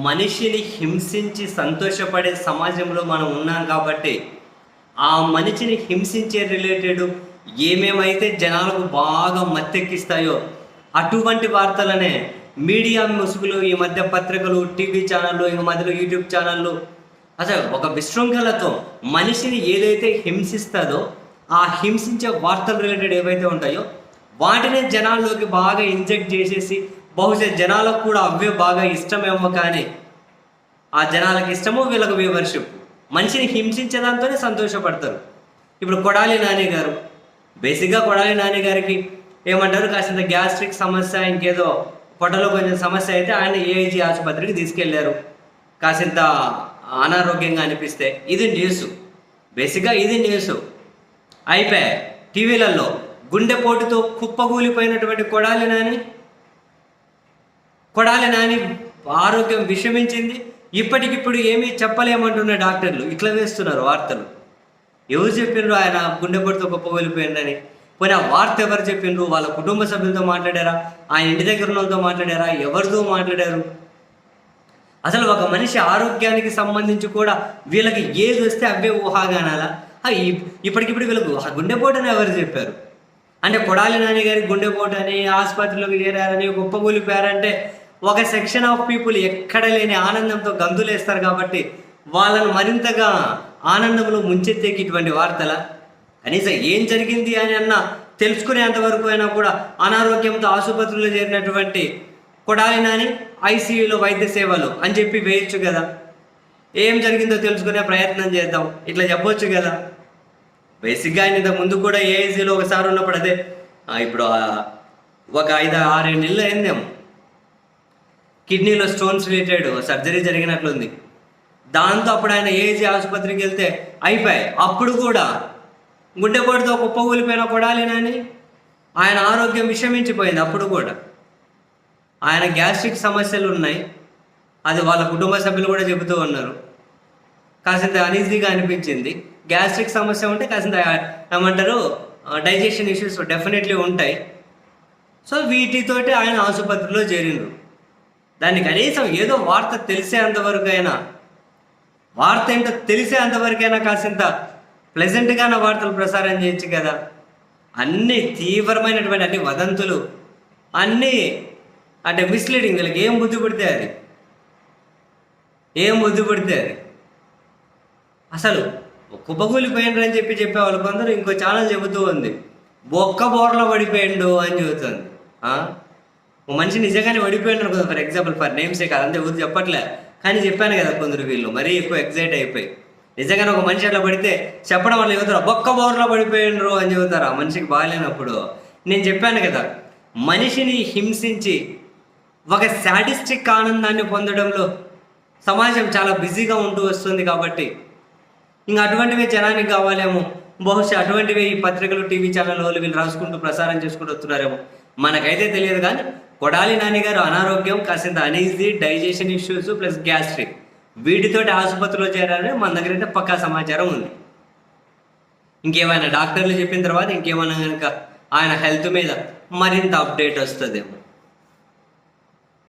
మనిషిని హింసించి సంతోషపడే సమాజంలో మనం ఉన్నాం కాబట్టి, ఆ మనిషిని హింసించే రిలేటెడ్ ఏమేమైతే జనాలకు బాగా మత్తెక్కిస్తాయో అటువంటి వార్తలనే మీడియా ముసుగులు ఈ మధ్య పత్రికలు, టీవీ ఛానళ్ళు, ఈ మధ్యలో యూట్యూబ్ ఛానళ్ళు అసలు ఒక విశృంఖలతో మనిషిని ఏదైతే హింసిస్తుందో ఆ హింసించే వార్తలు రిలేటెడ్ ఏవైతే ఉంటాయో వాటిని జనాల్లోకి బాగా ఇంజెక్ట్ చేసేసి బహుశా జనాలకు కూడా అవే బాగా ఇష్టమేమో, కానీ ఆ జనాలకు ఇష్టమో వీళ్ళకు వ్యూవర్షిప్. మనిషిని హింసించేదాంతోనే సంతోషపడతారు. ఇప్పుడు కొడాలి నాని గారు, బేసిక్గా కొడాలి నాని గారికి ఏమంటారు, కాసింత గ్యాస్ట్రిక్ సమస్య ఇంకేదో పొట్టలో కొంచెం సమస్య అయితే ఆయన ఏఐజీ ఆసుపత్రికి తీసుకెళ్లారు. కాసింత అనారోగ్యంగా అనిపిస్తే ఇది న్యూస్, బేసిక్గా ఇది న్యూస్ అయిపోయాయి. టీవీలలో గుండెపోటుతో కుప్పగూలిపోయినటువంటి కొడాలి నాని ఆరోగ్యం విషమించింది. ఇప్పటికిప్పుడు ఏమీ చెప్పలేమంటున్న డాక్టర్లు ఇట్లా వేస్తున్నారు వార్తలు. ఎవరు చెప్పిండ్రు ఆయన గుండెపోటుతో కుప్పగూలిపోయిందని? పోనీ ఆ వార్త ఎవరు చెప్పిండ్రు? వాళ్ళ కుటుంబ సభ్యులతో మాట్లాడారా? ఆయన ఇంటి దగ్గర ఉన్నతో మాట్లాడారా? ఎవరితో మాట్లాడారు? అసలు ఒక మనిషి ఆరోగ్యానికి సంబంధించి కూడా వీళ్ళకి ఏది వస్తే అవే ఊహాగానాలా? ఇప్పటికిప్పుడు వీళ్ళకు గుండెపోటు అని ఎవరు చెప్పారు? అంటే కొడాలి నాని గారికి గుండెపోటు అని ఆసుపత్రిలోకి చేరారని కుప్పగూలిపోయారంటే ఒక సెక్షన్ ఆఫ్ పీపుల్ ఎక్కడ లేని ఆనందంతో గంతులేస్తారు కాబట్టి వాళ్ళను మరింతగా ఆనందంలో ముంచెత్తేకి ఇటువంటి వార్తల. కనీసం ఏం జరిగింది అని తెలుసుకునేంతవరకు అయినా కూడా అనారోగ్యంతో ఆసుపత్రిలో చేరినటువంటి కొడాలి నాని ఐసీయూలో వైద్య సేవలు అని చెప్పి వేయచ్చు కదా. ఏం జరిగిందో తెలుసుకునే ప్రయత్నం చేద్దాం ఇట్లా చెప్పొచ్చు కదా. బేసిక్గా ఆయన ఇంతకు ముందు కూడా ఏఐసీలో ఒకసారి ఉన్నప్పుడు అదే ఇప్పుడు ఒక 5-6 నెలలు అయిందేమో కిడ్నీలో స్టోన్స్ రిలేటెడ్ సర్జరీ జరిగినట్లుంది. దాంతో అప్పుడు ఆయన ఏఐజీ ఆసుపత్రికి వెళ్తే అయిపోయాయి. అప్పుడు కూడా గుండెపోటుతో కుప్పగూలిపోయిన కొడాలి నాని ఆయన ఆరోగ్యం విషమించిపోయింది. అప్పుడు కూడా ఆయన గ్యాస్ట్రిక్ సమస్యలు ఉన్నాయి, అది వాళ్ళ కుటుంబ సభ్యులు కూడా చెబుతూ ఉన్నారు. కాసింత అనీజీగా అనిపించింది. గ్యాస్ట్రిక్ సమస్య ఉంటే కాసింత ఏమంటారు డైజెషన్ ఇష్యూస్ డెఫినెట్లీ ఉంటాయి. సో వీటితోటి ఆయన ఆసుపత్రిలో చేరినారు. దాన్ని కనీసం ఏదో వార్త తెలిసేంతవరకైనా, వార్త ఏంటో తెలిసేంతవరకైనా కాసింత ప్లెజెంట్గానే వార్తలు ప్రసారం చేయొచ్చు కదా. అన్నీ తీవ్రమైనటువంటి అన్ని వదంతులు, అన్నీ అంటే మిస్లీడింగ్. వీళ్ళకి ఏం బుద్ధి పుడితే అది అసలు కుప్పగూలిపోయిండ్రు అని చెప్పేవాళ్ళు కొందరు. ఇంకో ఛానల్ చెబుతూ ఉంది బొక్క బోర్లో పడిపోయిండు అని చెబుతుంది. ఓ మనిషి నిజంగానే పడిపోయిండ్రు కదా, ఫర్ ఎగ్జాంపుల్, ఫర్ నేమ్సే కాదు, అంతే ఊరు చెప్పట్లే, కానీ చెప్పాను కదా కొందరు వీళ్ళు మరీ ఎక్కువ ఎగ్జైట్ అయిపోయి నిజంగానే ఒక మనిషి అట్లా పడితే చెప్పడం వల్ల చెబుతారు బొక్క బోర్లో పడిపోయిండ్రు అని చెబుతారు. ఆ మనిషికి బాగాలేనప్పుడు నేను చెప్పాను కదా, మనిషిని హింసించి ఒక శాడిస్టిక్ ఆనందాన్ని పొందడంలో సమాజం చాలా బిజీగా ఉంటూ వస్తుంది. కాబట్టి ఇంకా అటువంటివే జనానికి కావాలేమో, బహుశా అటువంటివే ఈ పత్రికలు, టీవీ ఛానల్ వాళ్ళు వీళ్ళు రాసుకుంటూ ప్రసారం చేసుకుంటూ వస్తున్నారేమో, మనకైతే తెలియదు. కానీ కొడాలి నాని గారు అనారోగ్యం, కాసింత uneasy, digestion issues plus gastric, వీటితోటి ఆసుపత్రిలో చేరారని మన దగ్గర అయితే పక్కా సమాచారం ఉంది. ఇంకేమైనా డాక్టర్లు చెప్పిన తర్వాత ఇంకేమైనా కనుక ఆయన హెల్త్ మీద మరింత అప్డేట్ వస్తుందేమో.